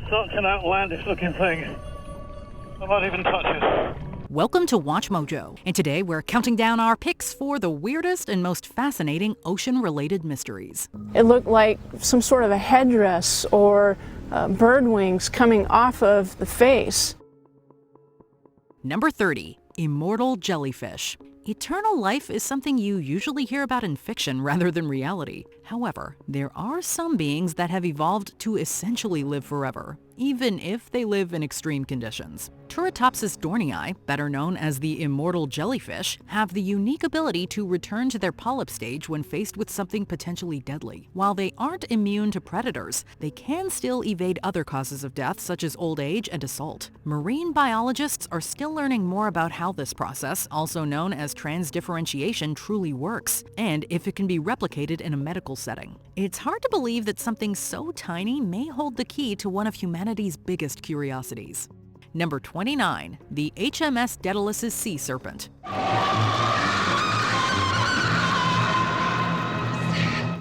Such an outlandish looking thing. I might even touch it. Welcome to Watch Mojo, and today we're counting down our picks for the weirdest and most fascinating ocean-related mysteries. It looked like some sort of a headdress or bird wings coming off of the face. Number 30. Immortal jellyfish. Eternal life is something you usually hear about in fiction rather than reality. However, there are some beings that have evolved to essentially live forever, even if they live in extreme conditions. Turritopsis dohrnii, better known as the immortal jellyfish, have the unique ability to return to their polyp stage when faced with something potentially deadly. While they aren't immune to predators, they can still evade other causes of death such as old age and assault. Marine biologists are still learning more about how this process, also known as transdifferentiation, truly works, and if it can be replicated in a medical setting. It's hard to believe that something so tiny may hold the key to one of humanity's biggest curiosities. Number 29. The HMS Daedalus Sea Serpent.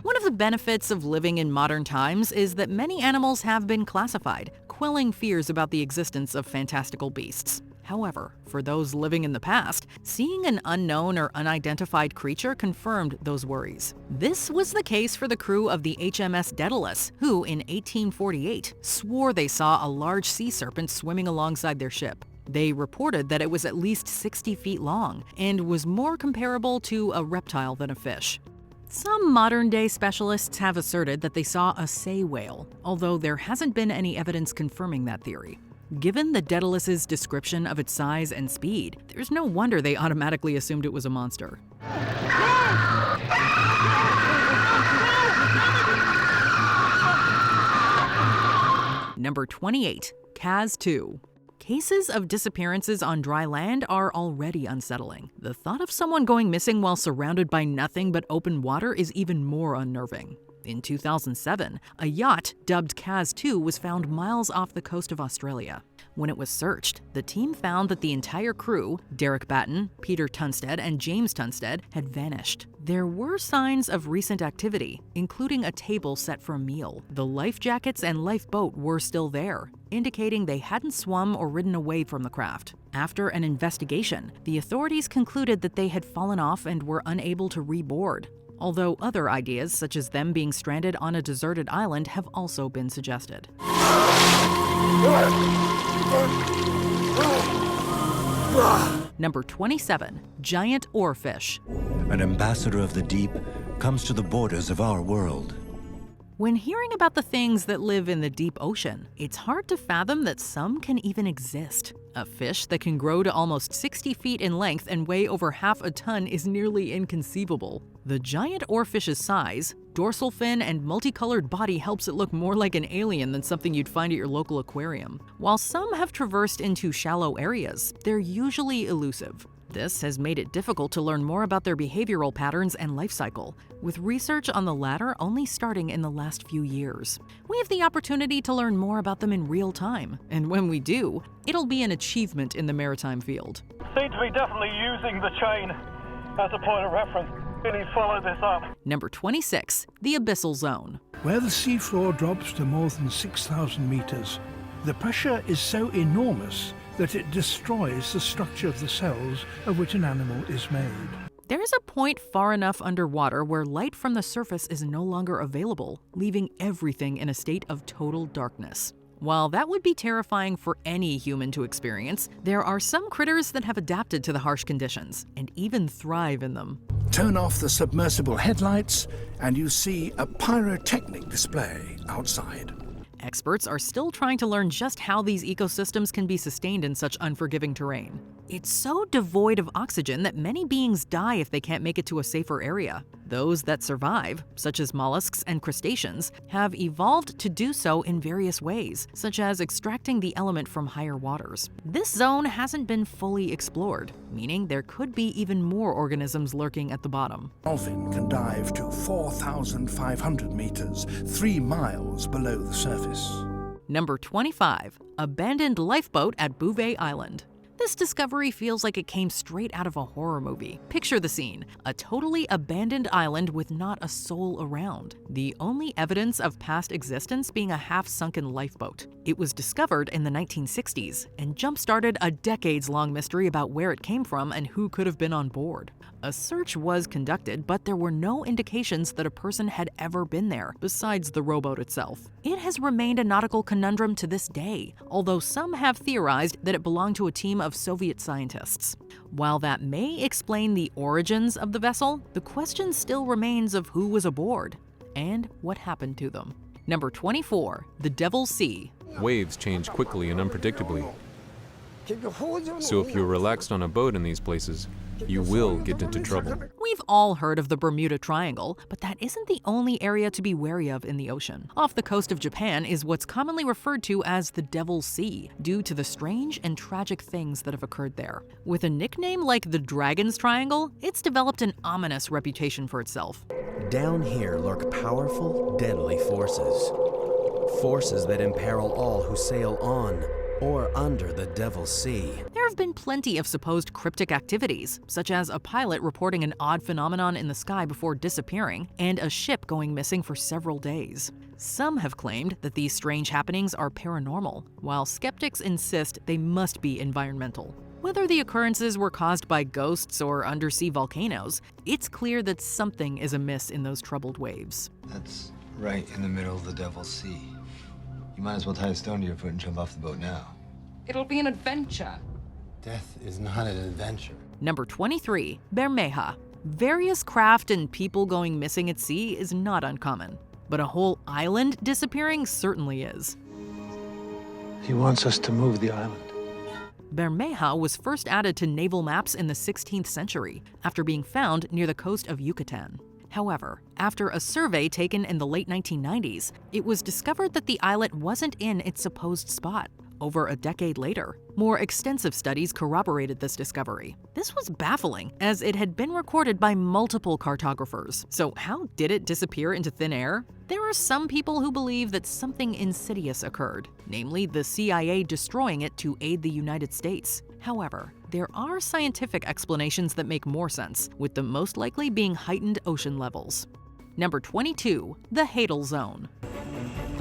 One of the benefits of living in modern times is that many animals have been classified, quelling fears about the existence of fantastical beasts. However, for those living in the past, seeing an unknown or unidentified creature confirmed those worries. This was the case for the crew of the HMS Daedalus, who in 1848 swore they saw a large sea serpent swimming alongside their ship. They reported that it was at least 60 feet long and was more comparable to a reptile than a fish. Some modern-day specialists have asserted that they saw a sei whale, although there hasn't been any evidence confirming that theory. Given the Daedalus's description of its size and speed, there's no wonder they automatically assumed it was a monster. Number 28. Kaz II. Cases of disappearances on dry land are already unsettling. The thought of someone going missing while surrounded by nothing but open water is even more unnerving. In 2007, a yacht dubbed Kaz II was found miles off the coast of Australia. When it was searched, the team found that the entire crew, Derek Batten, Peter Tunstead, and James Tunstead, had vanished. There were signs of recent activity, including a table set for a meal. The life jackets and lifeboat were still there, indicating they hadn't swum or ridden away from the craft. After an investigation, the authorities concluded that they had fallen off and were unable to reboard. Although other ideas, such as them being stranded on a deserted island, have also been suggested. Number 27. Giant oarfish. An ambassador of the deep comes to the borders of our world. When hearing about the things that live in the deep ocean, it's hard to fathom that some can even exist. A fish that can grow to almost 60 feet in length and weigh over half a ton is nearly inconceivable. The giant oarfish's size, dorsal fin, and multicolored body helps it look more like an alien than something you'd find at your local aquarium. While some have traversed into shallow areas, they're usually elusive. This has made it difficult to learn more about their behavioral patterns and life cycle, with research on the latter only starting in the last few years. We have the opportunity to learn more about them in real time, and when we do, it'll be an achievement in the maritime field. Seem to be definitely using the chain as a point of reference. Really follow this up. Number 26. The abyssal zone. Where the seafloor drops to more than 6,000 meters, the pressure is so enormous that it destroys the structure of the cells of which an animal is made. There is a point far enough underwater where light from the surface is no longer available, leaving everything in a state of total darkness. While that would be terrifying for any human to experience, there are some critters that have adapted to the harsh conditions and even thrive in them. Turn off the submersible headlights and you see a pyrotechnic display outside. Experts are still trying to learn just how these ecosystems can be sustained in such unforgiving terrain. It's so devoid of oxygen that many beings die if they can't make it to a safer area. Those that survive, such as mollusks and crustaceans, have evolved to do so in various ways, such as extracting the element from higher waters. This zone hasn't been fully explored, meaning there could be even more organisms lurking at the bottom. Dolphin can dive to 4,500 meters, 3 miles below the surface. Number 25. Abandoned lifeboat at Bouvet Island. This discovery feels like it came straight out of a horror movie. Picture the scene: a totally abandoned island with not a soul around. The only evidence of past existence being a half-sunken lifeboat. It was discovered in the 1960s and jump-started a decades-long mystery about where it came from and who could have been on board. A search was conducted, but there were no indications that a person had ever been there, besides the rowboat itself. It has remained a nautical conundrum to this day, although some have theorized that it belonged to a team of Soviet scientists. While that may explain the origins of the vessel, the question still remains of who was aboard and what happened to them. Number 24, the Devil's Sea. Waves change quickly and unpredictably. So if you're relaxed on a boat in these places, you will get into trouble. We've all heard of the Bermuda Triangle, but that isn't the only area to be wary of in the ocean. Off the coast of Japan is what's commonly referred to as the Devil's Sea, due to the strange and tragic things that have occurred there. With a nickname like the Dragon's Triangle, it's developed an ominous reputation for itself. Down here lurk powerful, deadly forces. Forces that imperil all who sail on or under the Devil's Sea. There have been plenty of supposed cryptic activities, such as a pilot reporting an odd phenomenon in the sky before disappearing, and a ship going missing for several days. Some have claimed that these strange happenings are paranormal, while skeptics insist they must be environmental. Whether the occurrences were caused by ghosts or undersea volcanoes, it's clear that something is amiss in those troubled waves. That's right in the middle of the Devil's Sea. You might as well tie a stone to your foot and jump off the boat now. It'll be an adventure. Death is not an adventure. Number 23, Bermeja. Various craft and people going missing at sea is not uncommon, but a whole island disappearing certainly is. He wants us to move the island. Bermeja was first added to naval maps in the 16th century after being found near the coast of Yucatan. However, after a survey taken in the late 1990s, it was discovered that the islet wasn't in its supposed spot. Over a decade later, more extensive studies corroborated this discovery. This was baffling, as it had been recorded by multiple cartographers. So how did it disappear into thin air? There are some people who believe that something insidious occurred, namely the CIA destroying it to aid the United States. However, there are scientific explanations that make more sense, with the most likely being heightened ocean levels. Number 22, the Hadal Zone.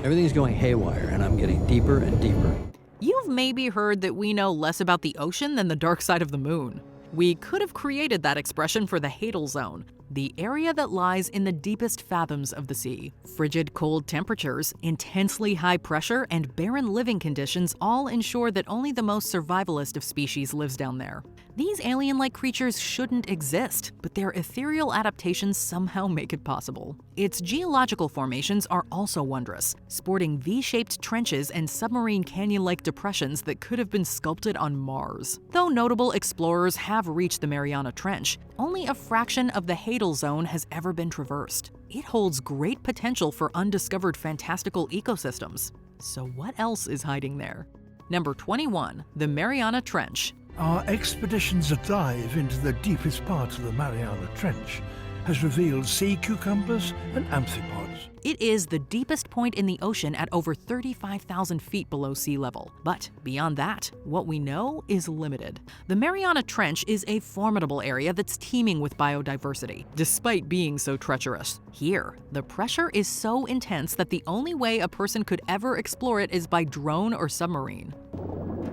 Everything's going haywire, and I'm getting deeper and deeper. You've maybe heard that we know less about the ocean than the dark side of the moon. We could have created that expression for the Hadal Zone, the area that lies in the deepest fathoms of the sea. Frigid cold temperatures, intensely high pressure, and barren living conditions all ensure that only the most survivalist of species lives down there. These alien-like creatures shouldn't exist, but their ethereal adaptations somehow make it possible. Its geological formations are also wondrous, sporting V-shaped trenches and submarine canyon-like depressions that could have been sculpted on Mars. Though notable explorers have reached the Mariana Trench, only a fraction of the Hadal Zone has ever been traversed. It holds great potential for undiscovered fantastical ecosystems. So what else is hiding there? Number 21, the Mariana Trench. Our expedition's dive into the deepest part of the Mariana Trench has revealed sea cucumbers and amphipods. It is the deepest point in the ocean at over 35,000 feet below sea level. But beyond that, what we know is limited. The Mariana Trench is a formidable area that's teeming with biodiversity, despite being so treacherous. Here, the pressure is so intense that the only way a person could ever explore it is by drone or submarine.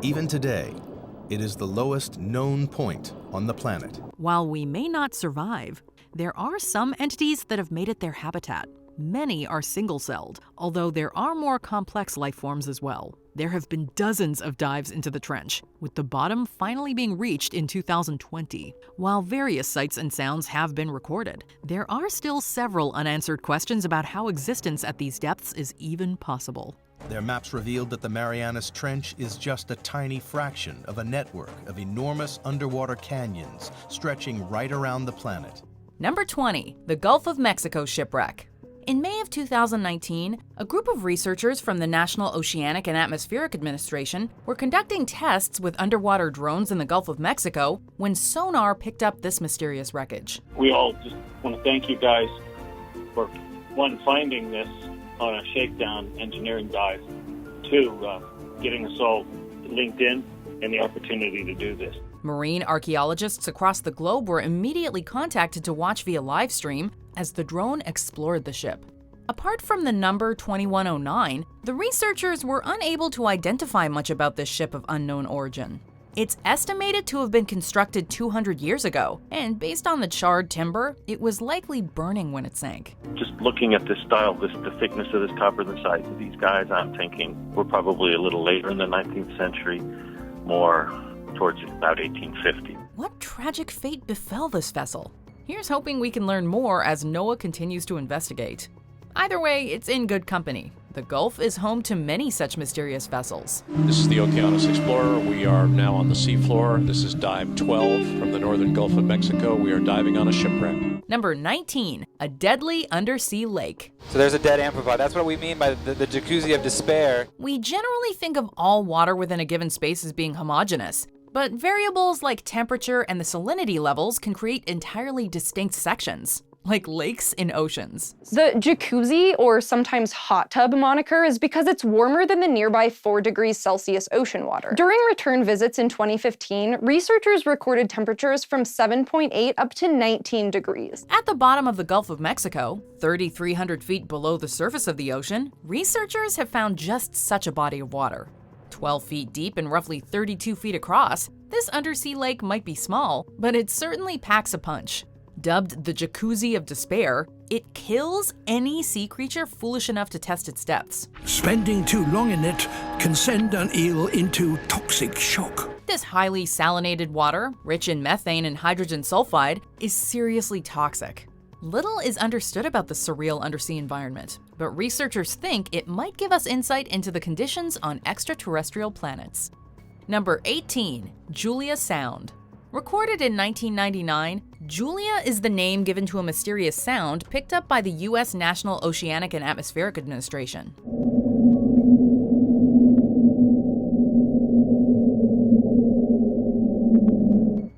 Even today, it is the lowest known point on the planet. While we may not survive, there are some entities that have made it their habitat. Many are single-celled, although there are more complex life forms as well. There have been dozens of dives into the trench, with the bottom finally being reached in 2020. While various sights and sounds have been recorded, there are still several unanswered questions about how existence at these depths is even possible. Their maps revealed that the Marianas Trench is just a tiny fraction of a network of enormous underwater canyons stretching right around the planet. Number 20, the Gulf of Mexico Shipwreck. In May of 2019, a group of researchers from the National Oceanic and Atmospheric Administration were conducting tests with underwater drones in the Gulf of Mexico when sonar picked up this mysterious wreckage. We all just want to thank you guys for, one, finding this on a shakedown engineering dive, two, getting us all linked in and the opportunity to do this. Marine archaeologists across the globe were immediately contacted to watch via live stream as the drone explored the ship. Apart from the number 2109, the researchers were unable to identify much about this ship of unknown origin. It's estimated to have been constructed 200 years ago, and based on the charred timber, it was likely burning when it sank. Just looking at this style, the thickness of this copper, the size of these guys, I'm thinking we're probably a little later in the 19th century, more towards about 1850. What tragic fate befell this vessel? Here's hoping we can learn more as NOAA continues to investigate. Either way, it's in good company. The Gulf is home to many such mysterious vessels. This is the Okeanos Explorer. We are now on the seafloor. This is dive 12 from the northern Gulf of Mexico. We are diving on a shipwreck. Number 19, a deadly undersea lake. So there's a dead amphibod. That's what we mean by the Jacuzzi of Despair. We generally think of all water within a given space as being homogeneous, but variables like temperature and the salinity levels can create entirely distinct sections, like lakes in oceans. The jacuzzi, or sometimes hot tub moniker, is because it's warmer than the nearby 4 degrees Celsius ocean water. During return visits in 2015, researchers recorded temperatures from 7.8 up to 19 degrees. At the bottom of the Gulf of Mexico, 3,300 feet below the surface of the ocean, researchers have found just such a body of water. 12 feet deep and roughly 32 feet across, this undersea lake might be small, but it certainly packs a punch. Dubbed the Jacuzzi of Despair, it kills any sea creature foolish enough to test its depths. Spending too long in it can send an eel into toxic shock. This highly salinated water, rich in methane and hydrogen sulfide, is seriously toxic. Little is understood about the surreal undersea environment, but researchers think it might give us insight into the conditions on extraterrestrial planets. Number 18, Julia Sound. Recorded in 1999, Julia is the name given to a mysterious sound picked up by the U.S. National Oceanic and Atmospheric Administration.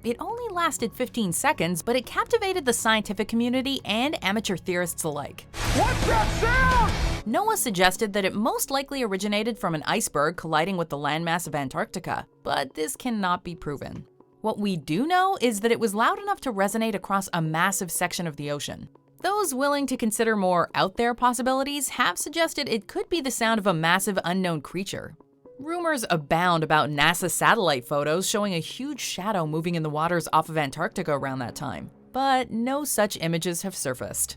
It only lasted 15 seconds, but it captivated the scientific community and amateur theorists alike. What's that sound? NOAA suggested that it most likely originated from an iceberg colliding with the landmass of Antarctica, but this cannot be proven. What we do know is that it was loud enough to resonate across a massive section of the ocean. Those willing to consider more out-there possibilities have suggested it could be the sound of a massive unknown creature. Rumors abound about NASA satellite photos showing a huge shadow moving in the waters off of Antarctica around that time, but no such images have surfaced.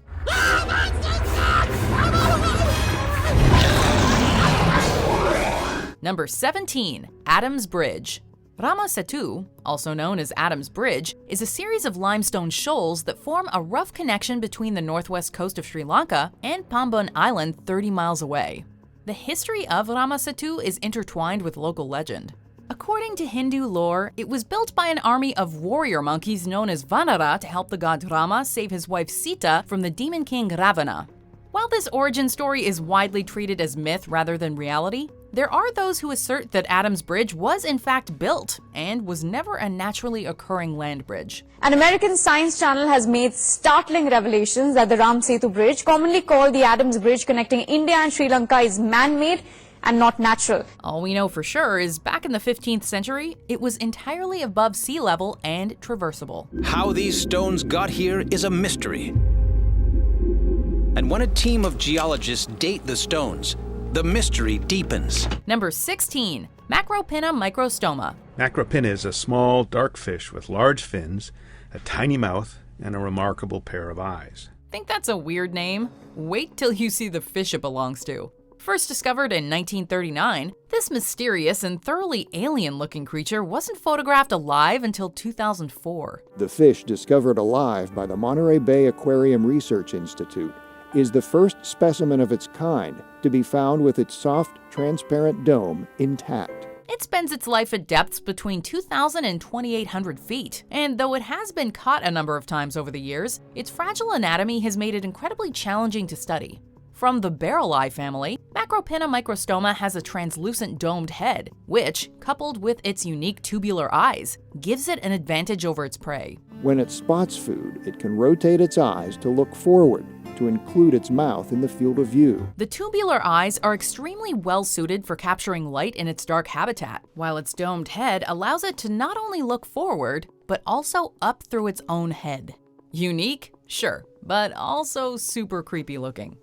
Number 17, Adam's Bridge. Rama Setu, also known as Adam's Bridge, is a series of limestone shoals that form a rough connection between the northwest coast of Sri Lanka and Bouvet Island 30 miles away. The history of Rama Setu is intertwined with local legend. According to Hindu lore, it was built by an army of warrior monkeys known as Vanara to help the god Rama save his wife Sita from the demon king Ravana. While this origin story is widely treated as myth rather than reality, there are those who assert that Adam's Bridge was in fact built and was never a naturally occurring land bridge. An American science channel has made startling revelations that the Ram Setu Bridge, commonly called the Adam's Bridge connecting India and Sri Lanka, is man-made and not natural. All we know for sure is back in the 15th century, it was entirely above sea level and traversable. How these stones got here is a mystery. And when a team of geologists date the stones, the mystery deepens. Number 16, Macropinna microstoma. Macropinna is a small, dark fish with large fins, a tiny mouth, and a remarkable pair of eyes. Think that's a weird name? Wait till you see the fish it belongs to. First discovered in 1939, this mysterious and thoroughly alien-looking creature wasn't photographed alive until 2004. The fish discovered alive by the Monterey Bay Aquarium Research Institute is the first specimen of its kind to be found with its soft, transparent dome intact. It spends its life at depths between 2,000 and 2,800 feet, and though it has been caught a number of times over the years, its fragile anatomy has made it incredibly challenging to study. From the barreleye family, Macropinna microstoma has a translucent domed head, which, coupled with its unique tubular eyes, gives it an advantage over its prey. When it spots food, it can rotate its eyes to look forward, to include its mouth in the field of view. The tubular eyes are extremely well suited for capturing light in its dark habitat, while its domed head allows it to not only look forward, but also up through its own head. Unique? Sure, but also super creepy looking.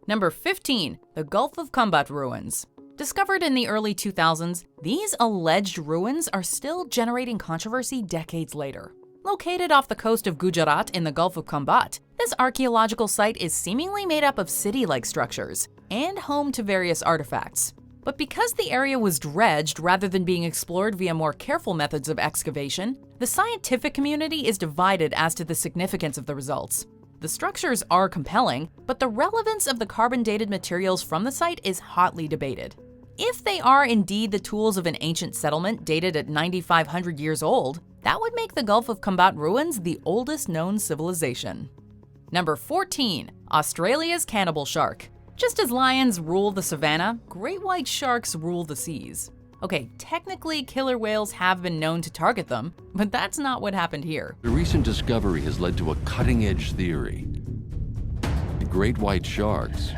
Number 15, the Gulf of Khambhat Ruins. Discovered in the early 2000s, these alleged ruins are still generating controversy decades later. Located off the coast of Gujarat in the Gulf of Khambhat, this archaeological site is seemingly made up of city-like structures and home to various artifacts. But because the area was dredged rather than being explored via more careful methods of excavation, the scientific community is divided as to the significance of the results. The structures are compelling, but the relevance of the carbon-dated materials from the site is hotly debated. If they are indeed the tools of an ancient settlement dated at 9,500 years old, that would make the Gulf of Khambhat Ruins the oldest known civilization. Number 14, Australia's cannibal shark. Just as lions rule the savannah, great white sharks rule the seas. Okay, technically killer whales have been known to target them, but that's not what happened here. The recent discovery has led to a cutting-edge theory. The great white sharks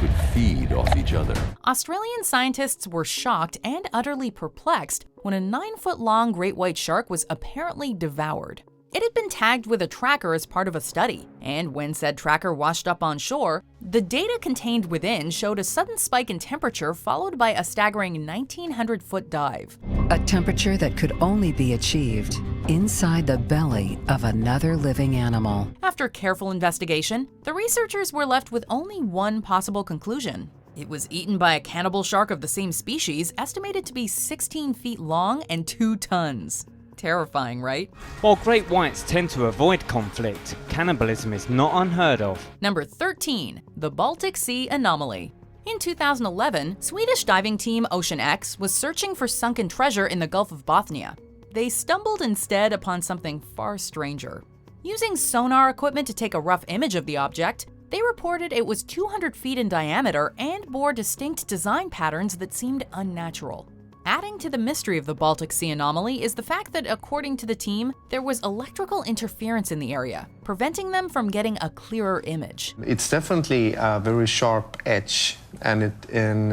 could feed off each other. Australian scientists were shocked and utterly perplexed when a 9-foot-long great white shark was apparently devoured. It had been tagged with a tracker as part of a study, and when said tracker washed up on shore, the data contained within showed a sudden spike in temperature followed by a staggering 1,900-foot dive. A temperature that could only be achieved inside the belly of another living animal. After careful investigation, the researchers were left with only one possible conclusion. It was eaten by a cannibal shark of the same species, estimated to be 16 feet long and 2 tons. Terrifying, right? While great whites tend to avoid conflict, cannibalism is not unheard of. Number 13, the Baltic Sea anomaly. In 2011, Swedish diving team Ocean X was searching for sunken treasure in the Gulf of Bothnia. They stumbled instead upon something far stranger. Using sonar equipment to take a rough image of the object, they reported it was 200 feet in diameter and bore distinct design patterns that seemed unnatural. Adding to the mystery of the Baltic Sea anomaly is the fact that, according to the team, there was electrical interference in the area, preventing them from getting a clearer image. It's definitely a very sharp edge, and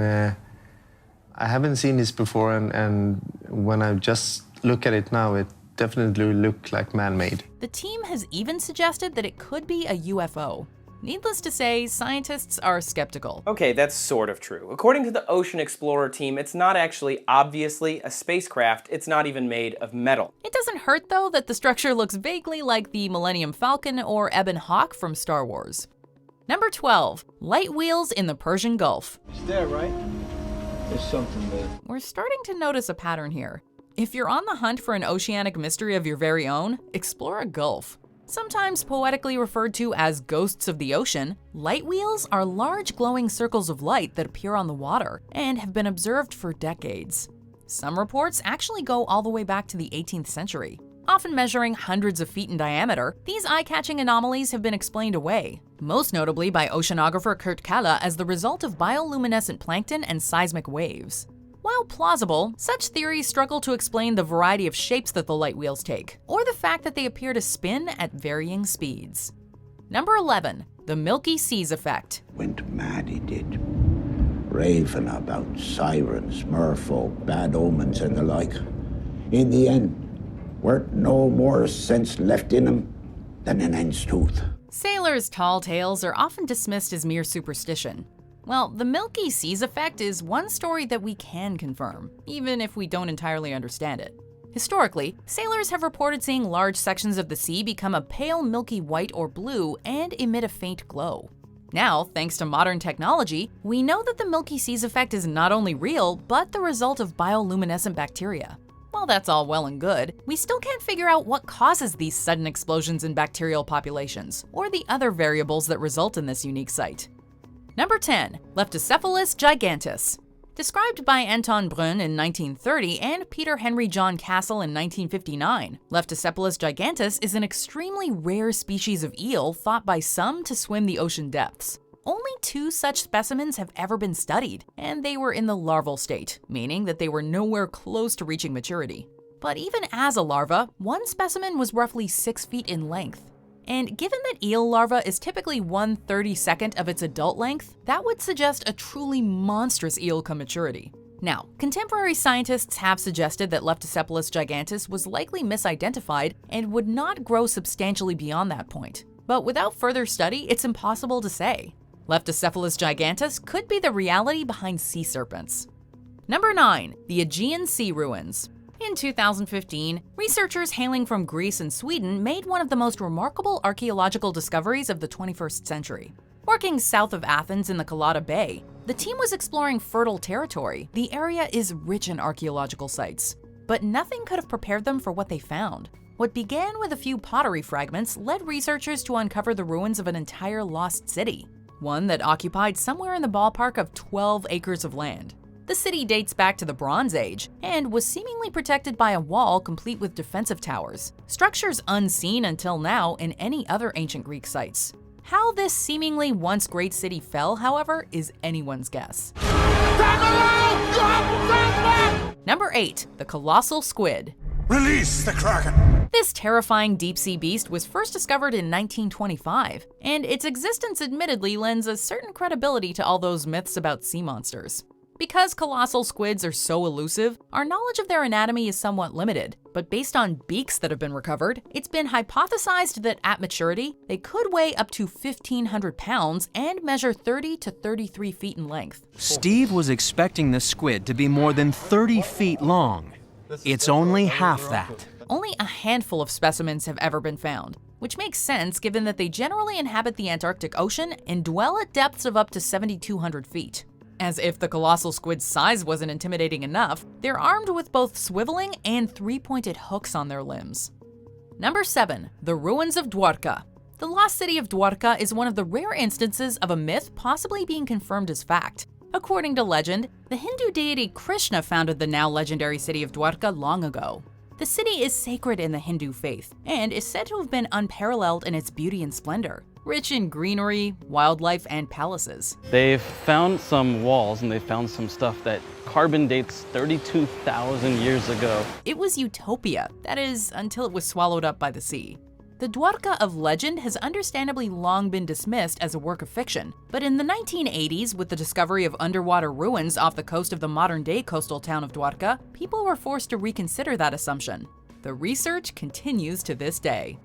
I haven't seen this before, and when I just look at it now, it definitely looks like man-made. The team has even suggested that it could be a UFO. Needless to say, scientists are skeptical. Okay, that's sort of true. According to the Ocean Explorer team, it's not actually obviously a spacecraft. It's not even made of metal. It doesn't hurt, though, that the structure looks vaguely like the Millennium Falcon or Ebon Hawk from Star Wars. Number 12, light wheels in the Persian Gulf. It's there, right? There's something there. We're starting to notice a pattern here. If you're on the hunt for an oceanic mystery of your very own, explore a gulf. Sometimes poetically referred to as ghosts of the ocean, light wheels are large glowing circles of light that appear on the water and have been observed for decades. Some reports actually go all the way back to the 18th century. Often measuring hundreds of feet in diameter, these eye-catching anomalies have been explained away, most notably by oceanographer Kurt Kalle as the result of bioluminescent plankton and seismic waves. While plausible, such theories struggle to explain the variety of shapes that the light wheels take, or the fact that they appear to spin at varying speeds. Number 11, the Milky Seas effect. Went mad, he did. Raving about sirens, merfolk, bad omens and the like. In the end, weren't no more sense left in him than an hen's tooth. Sailors' tall tales are often dismissed as mere superstition. Well, the Milky Seas effect is one story that we can confirm, even if we don't entirely understand it. Historically, sailors have reported seeing large sections of the sea become a pale milky white or blue and emit a faint glow. Now, thanks to modern technology, we know that the Milky Seas effect is not only real, but the result of bioluminescent bacteria. While that's all well and good, we still can't figure out what causes these sudden explosions in bacterial populations, or the other variables that result in this unique sight. Number 10, Leptocephalus gigantus. Described by Anton Brunn in 1930 and Peter Henry John Castle in 1959, Leptocephalus gigantus is an extremely rare species of eel thought by some to swim the ocean depths. Only 2 such specimens have ever been studied, and they were in the larval state, meaning that they were nowhere close to reaching maturity. But even as a larva, one specimen was roughly 6 feet in length. And given that eel larva is typically 1/32 of its adult length, that would suggest a truly monstrous eel come maturity. Now, contemporary scientists have suggested that Leptocephalus gigantus was likely misidentified and would not grow substantially beyond that point. But without further study, it's impossible to say. Leptocephalus gigantus could be the reality behind sea serpents. Number 9. The Aegean Sea Ruins. In 2015, researchers hailing from Greece and Sweden made one of the most remarkable archaeological discoveries of the 21st century. Working south of Athens in the Kallada Bay, the team was exploring fertile territory. The area is rich in archaeological sites, but nothing could have prepared them for what they found. What began with a few pottery fragments led researchers to uncover the ruins of an entire lost city, one that occupied somewhere in the ballpark of 12 acres of land. The city dates back to the Bronze Age and was seemingly protected by a wall complete with defensive towers, structures unseen until now in any other ancient Greek sites. How this seemingly once great city fell, however, is anyone's guess. Number 8. The Colossal Squid. Release the Kraken! This terrifying deep-sea beast was first discovered in 1925, and its existence admittedly lends a certain credibility to all those myths about sea monsters. Because colossal squids are so elusive, our knowledge of their anatomy is somewhat limited, but based on beaks that have been recovered, it's been hypothesized that at maturity, they could weigh up to 1,500 pounds and measure 30 to 33 feet in length. Steve was expecting the squid to be more than 30 feet long. It's only half that. Only a handful of specimens have ever been found, which makes sense given that they generally inhabit the Antarctic Ocean and dwell at depths of up to 7,200 feet. As if the colossal squid's size wasn't intimidating enough, they're armed with both swiveling and three-pointed hooks on their limbs. Number 7. The Ruins of Dwarka. The lost city of Dwarka is one of the rare instances of a myth possibly being confirmed as fact. According to legend, the Hindu deity Krishna founded the now legendary city of Dwarka long ago. The city is sacred in the Hindu faith and is said to have been unparalleled in its beauty and splendor, rich in greenery, wildlife, and palaces. They've found some walls and they found some stuff that carbon dates 32,000 years ago. It was utopia, that is, until it was swallowed up by the sea. The Dwarka of legend has understandably long been dismissed as a work of fiction, but in the 1980s, with the discovery of underwater ruins off the coast of the modern-day coastal town of Dwarka, people were forced to reconsider that assumption. The research continues to this day.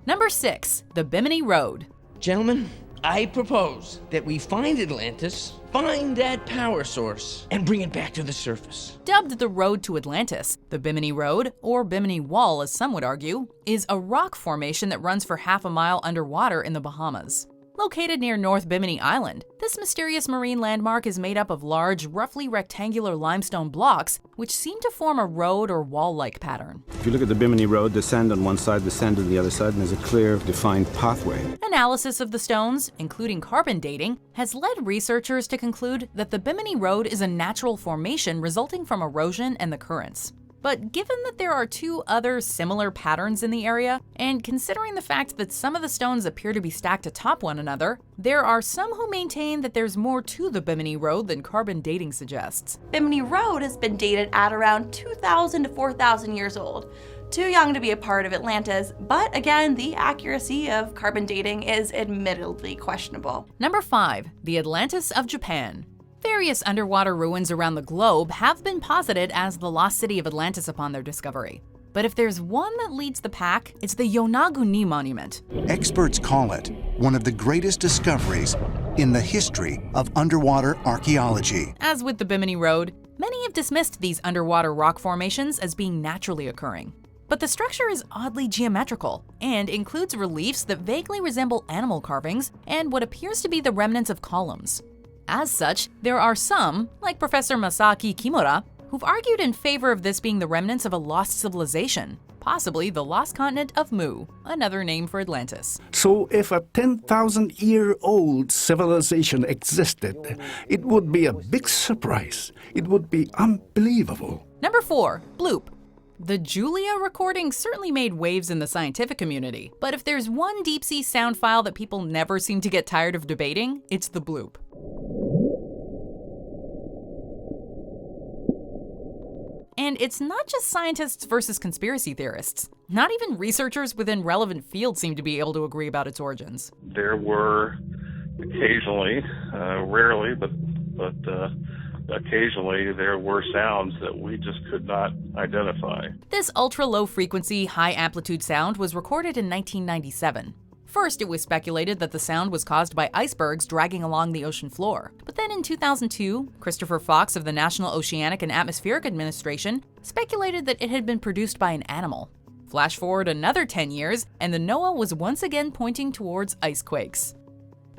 Number 6. The Bimini Road. Gentlemen, I propose that we find Atlantis, find that power source, and bring it back to the surface. Dubbed the Road to Atlantis, the Bimini Road, or Bimini Wall as some would argue, is a rock formation that runs for half a mile underwater in the Bahamas. Located near North Bimini Island, this mysterious marine landmark is made up of large, roughly rectangular limestone blocks, which seem to form a road or wall-like pattern. If you look at the Bimini Road, the sand on one side, the sand on the other side, and there's a clear, defined pathway. Analysis of the stones, including carbon dating, has led researchers to conclude that the Bimini Road is a natural formation resulting from erosion and the currents. But given that there are two other similar patterns in the area, and considering the fact that some of the stones appear to be stacked atop one another, there are some who maintain that there's more to the Bimini Road than carbon dating suggests. Bimini Road has been dated at around 2,000 to 4,000 years old. Too young to be a part of Atlantis, but again, the accuracy of carbon dating is admittedly questionable. Number 5. The Atlantis of Japan. Various underwater ruins around the globe have been posited as the lost city of Atlantis upon their discovery. But if there's one that leads the pack, it's the Yonaguni Monument. Experts call it one of the greatest discoveries in the history of underwater archaeology. As with the Bimini Road, many have dismissed these underwater rock formations as being naturally occurring. But the structure is oddly geometrical and includes reliefs that vaguely resemble animal carvings and what appears to be the remnants of columns. As such, there are some, like Professor Masaki Kimura, who've argued in favor of this being the remnants of a lost civilization, possibly the lost continent of Mu, another name for Atlantis. So if a 10,000-year-old civilization existed, it would be a big surprise. It would be unbelievable. Number 4. Bloop. The Julia recording certainly made waves in the scientific community, but if there's one deep-sea sound file that people never seem to get tired of debating, it's the bloop. And it's not just scientists versus conspiracy theorists. Not even researchers within relevant fields seem to be able to agree about its origins. There were occasionally, rarely, but occasionally there were sounds that we just could not identify. This ultra-low frequency, high-amplitude sound was recorded in 1997. First, it was speculated that the sound was caused by icebergs dragging along the ocean floor. But then in 2002, Christopher Fox of the National Oceanic and Atmospheric Administration speculated that it had been produced by an animal. Flash forward another 10 years, and the NOAA was once again pointing towards icequakes.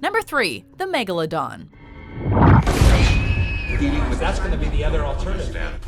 Number 3, the Megalodon. But that's going to be the other alternative.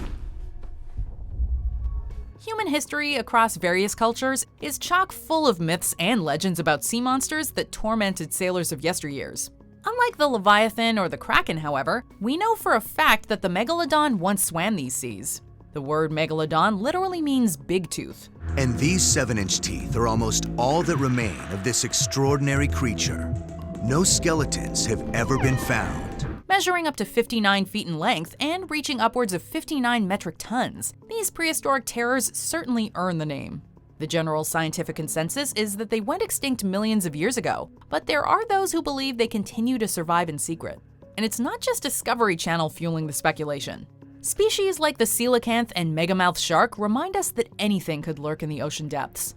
Human history across various cultures is chock full of myths and legends about sea monsters that tormented sailors of yesteryears. Unlike the Leviathan or the Kraken, however, we know for a fact that the Megalodon once swam these seas. The word Megalodon literally means big tooth. And these 7-inch teeth are almost all that remain of this extraordinary creature. No skeletons have ever been found. Measuring up to 59 feet in length and reaching upwards of 59 metric tons, these prehistoric terrors certainly earn the name. The general scientific consensus is that they went extinct millions of years ago, but there are those who believe they continue to survive in secret. And it's not just Discovery Channel fueling the speculation. Species like the coelacanth and megamouth shark remind us that anything could lurk in the ocean depths.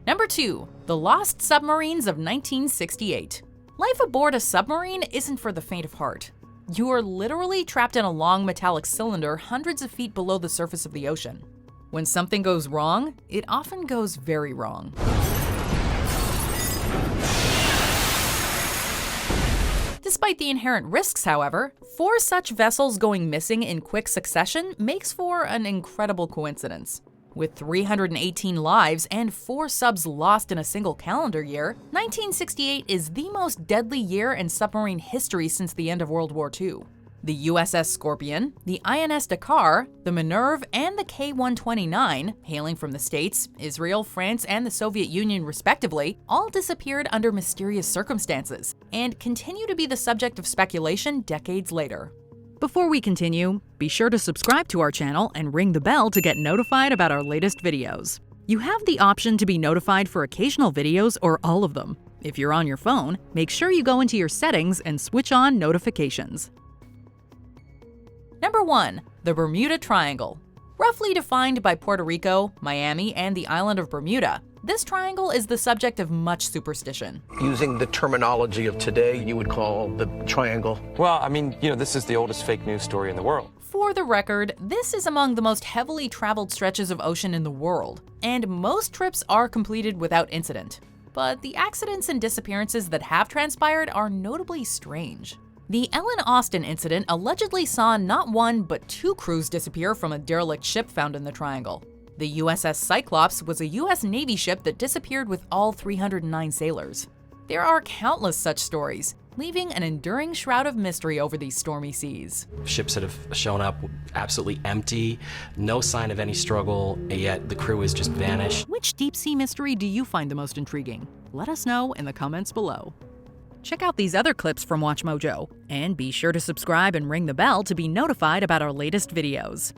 Number 2, the lost submarines of 1968. Life aboard a submarine isn't for the faint of heart. You are literally trapped in a long metallic cylinder hundreds of feet below the surface of the ocean. When something goes wrong, it often goes very wrong. Despite the inherent risks, however, 4 such vessels going missing in quick succession makes for an incredible coincidence. With 318 lives and 4 subs lost in a single calendar year, 1968 is the most deadly year in submarine history since the end of World War II. The USS Scorpion, the INS Dakar, the Minerve, and the K-129, hailing from the States, Israel, France, and the Soviet Union respectively, all disappeared under mysterious circumstances, and continue to be the subject of speculation decades later. Before we continue, be sure to subscribe to our channel and ring the bell to get notified about our latest videos. You have the option to be notified for occasional videos or all of them. If you're on your phone, make sure you go into your settings and switch on notifications. Number 1, the Bermuda Triangle. Roughly defined by Puerto Rico, Miami, and the island of Bermuda, this triangle is the subject of much superstition. Using the terminology of today, you would call the triangle. Well, I mean, this is the oldest fake news story in the world. For the record, this is among the most heavily traveled stretches of ocean in the world, and most trips are completed without incident. But the accidents and disappearances that have transpired are notably strange. The Ellen Austin incident allegedly saw not 1 but 2 crews disappear from a derelict ship found in the triangle. The USS Cyclops was a US Navy ship that disappeared with all 309 sailors. There are countless such stories, leaving an enduring shroud of mystery over these stormy seas. Ships that have shown up absolutely empty, no sign of any struggle, yet the crew has just vanished. Which deep sea mystery do you find the most intriguing? Let us know in the comments below. Check out these other clips from WatchMojo, and be sure to subscribe and ring the bell to be notified about our latest videos.